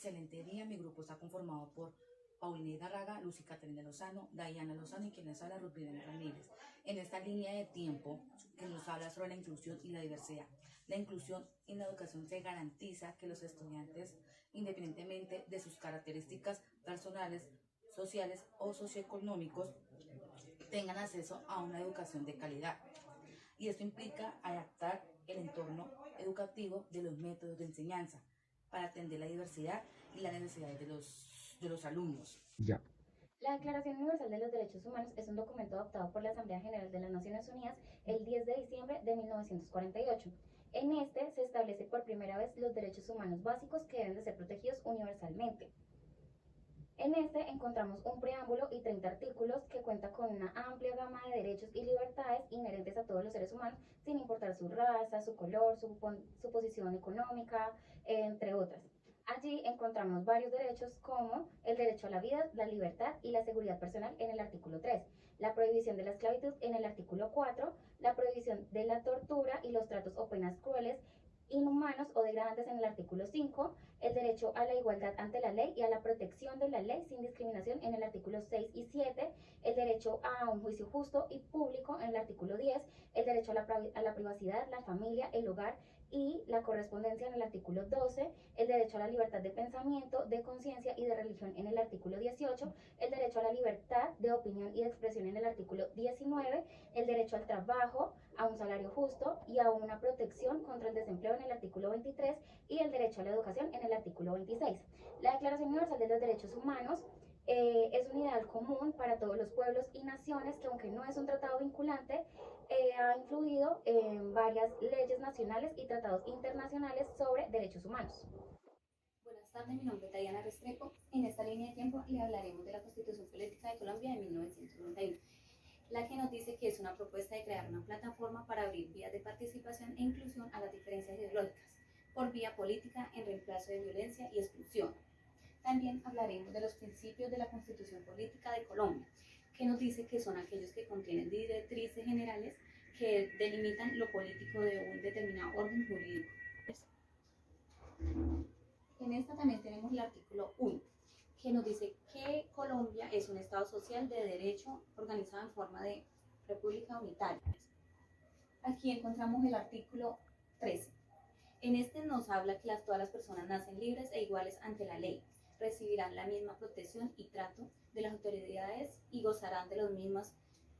Excelente día, mi grupo está conformado por Paulina Garraga, Lucy Caterina Lozano, Diana Lozano y quien les habla, Ruth Ramírez. En esta línea de tiempo que nos habla sobre la inclusión y la diversidad. La inclusión en la educación se garantiza que los estudiantes, independientemente de sus características personales, sociales o socioeconómicos, tengan acceso a una educación de calidad. Y esto implica adaptar el entorno educativo de los métodos de enseñanza para atender la diversidad y las necesidades de los alumnos. Ya. La Declaración Universal de los Derechos Humanos es un documento adoptado por la Asamblea General de las Naciones Unidas el 10 de diciembre de 1948. En este se establece por primera vez los derechos humanos básicos que deben de ser protegidos universalmente. En este encontramos un preámbulo y 30 artículos que cuenta con una amplia gama de derechos y libertades inherentes a todos los seres humanos, sin importar su raza, su color, su posición económica, entre otras. Allí encontramos varios derechos como el derecho a la vida, la libertad y la seguridad personal en el artículo 3, la prohibición de la esclavitud en el artículo 4, la prohibición de la tortura y los tratos o penas crueles, inhumanos o degradantes en el artículo 5, el derecho a la igualdad ante la ley y a la protección de la ley sin discriminación en el artículo 6 y 7, el derecho a un juicio justo y público en el artículo 10, el derecho a la privacidad, la familia, el hogar y la correspondencia en el artículo 12, el derecho a la libertad de pensamiento, de conciencia y de religión en el artículo 18, el derecho a la libertad de opinión y de expresión en el artículo 19, el derecho al trabajo, a un salario justo y a una protección contra el desempleo en el artículo 23 y el derecho a la educación en el artículo 26. La Declaración Universal de los Derechos Humanos es un ideal común para todos los pueblos y naciones que, aunque no es un tratado vinculante, ha influido en varias leyes nacionales y tratados internacionales sobre derechos humanos. Buenas tardes, mi nombre es Diana Restrepo. En esta línea de tiempo le hablaremos de la Constitución Política de Colombia de 1991, la que nos dice que es una propuesta de crear una plataforma para abrir vías de participación e inclusión a las diferencias ideológicas por vía política en reemplazo de violencia y exclusión. También hablaremos de los principios de la Constitución Política de Colombia, que nos dice que son aquellos que contienen directrices generales que delimitan lo político de un determinado orden jurídico. En esta también tenemos el artículo 1, que nos dice que Colombia es un Estado social de derecho organizado en forma de república unitaria. Aquí encontramos el artículo 13. En este nos habla que todas las personas nacen libres e iguales ante la ley, recibirán la misma protección y trato de las autoridades y gozarán de los mismos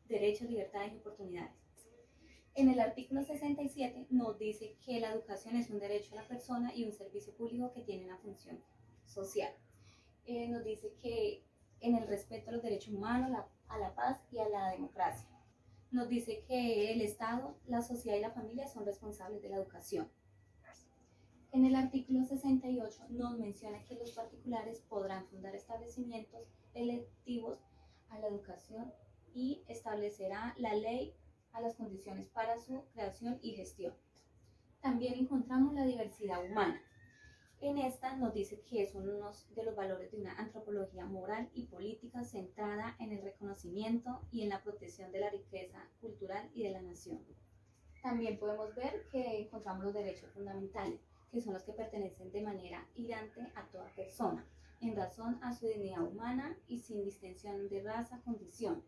derechos, libertades y oportunidades. En el artículo 67 nos dice que la educación es un derecho a la persona y un servicio público que tiene una función social. Nos dice que en el respeto a los derechos humanos, a la paz y a la democracia. Nos dice que el Estado, la sociedad y la familia son responsables de la educación. En el artículo 68 nos menciona que los particulares podrán fundar establecimientos electivos a la educación y establecerá la ley a las condiciones para su creación y gestión. También encontramos la diversidad humana. En esta nos dice que es uno de los valores de una antropología moral y política centrada en el reconocimiento y en la protección de la riqueza cultural y de la nación. También podemos ver que encontramos los derechos fundamentales, que son los que pertenecen de manera inherente a toda persona, en razón a su dignidad humana y sin distinción de raza, condición,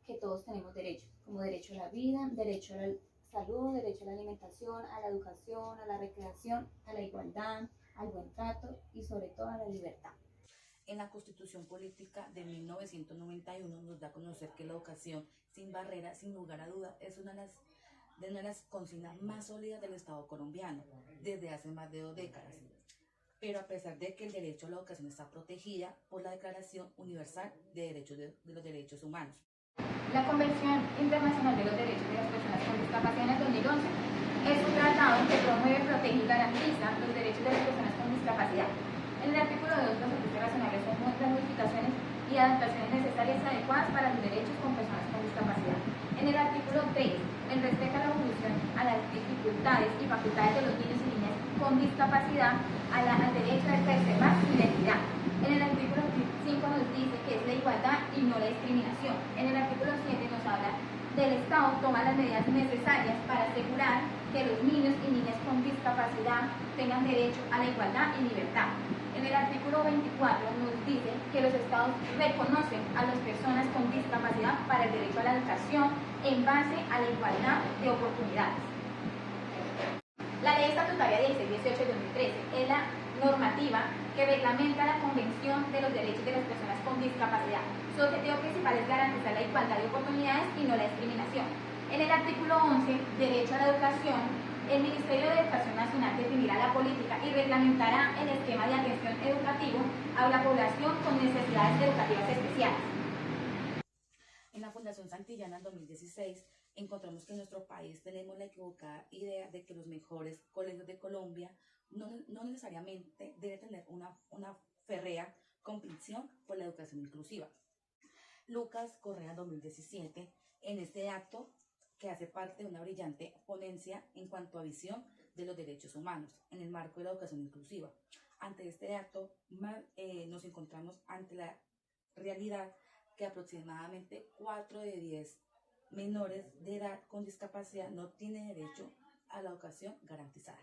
que todos tenemos derechos, como derecho a la vida, derecho a la salud, derecho a la alimentación, a la educación, a la recreación, a la igualdad, al buen trato y sobre todo a la libertad. En la Constitución Política de 1991 nos da a conocer que la educación sin barreras, sin lugar a duda, es una de las consignas más sólidas del Estado colombiano desde hace más de 2 décadas. Pero a pesar de que el derecho a la educación está protegida por la Declaración Universal de los Derechos Humanos. La Convención Internacional de los Derechos de las Personas con Discapacidad en el 2011 es un tratado que promueve, protege y garantiza los derechos de las personas con discapacidad. En el artículo 2, los servicios nacionales son las modificaciones y adaptaciones necesarias y adecuadas para los derechos con personas con discapacidad. En el artículo 3, el respeto a la evolución, a las dificultades y facultades de los niños y niñas con discapacidad, al derecho a preservar su identidad. En el artículo 5 nos dice que es la igualdad y no la discriminación. En el artículo 7 nos habla del Estado toma las medidas necesarias para asegurar que los niños y niñas con discapacidad tengan derecho a la igualdad y libertad. En En el artículo 24 nos dice que los estados reconocen a las personas con discapacidad para el derecho a la educación en base a la igualdad de oportunidades. La Ley Estatutaria 1618 de 2013 es la normativa que reglamenta la Convención de los Derechos de las Personas con Discapacidad. Su objetivo principal es garantizar la igualdad de oportunidades y no la discriminación. En el artículo 11, Derecho a la Educación, el Ministerio de Educación Nacional definirá la política y reglamentará el esquema de atención educativo a la población con necesidades educativas especiales. En la Fundación Santillana en 2016 encontramos que en nuestro país tenemos la equivocada idea de que los mejores colegios de Colombia no necesariamente deben tener una férrea convicción por la educación inclusiva. Lucas Correa 2017, en este acto que hace parte de una brillante ponencia en cuanto a visión de los derechos humanos en el marco de la educación inclusiva. Ante este acto nos encontramos ante la realidad que aproximadamente 4 de 10 menores de edad con discapacidad no tienen derecho a la educación garantizada.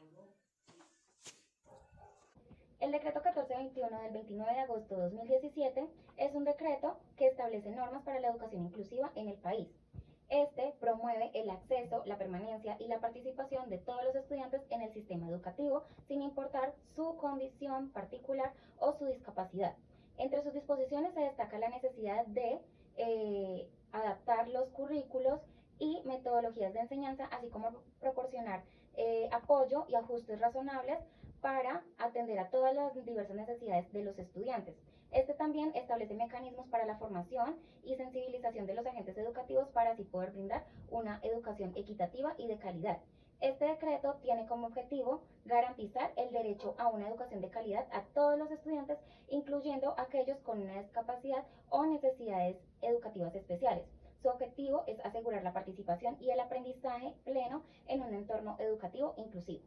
El decreto 1421 del 29 de agosto de 2017 es un decreto que establece normas para la educación inclusiva en el país. Este promueve el acceso, la permanencia y la participación de todos los estudiantes en el sistema educativo, sin importar su condición particular o su discapacidad. Entre sus disposiciones se destaca la necesidad de adaptar los currículos y metodologías de enseñanza, así como proporcionar apoyo y ajustes razonables para atender a todas las diversas necesidades de los estudiantes. Este también establece mecanismos para la formación y sensibilización de los agentes educativos para así poder brindar una educación equitativa y de calidad. Este decreto tiene como objetivo garantizar el derecho a una educación de calidad a todos los estudiantes, incluyendo aquellos con una discapacidad o necesidades educativas especiales. Su objetivo es asegurar la participación y el aprendizaje pleno en un entorno educativo inclusivo.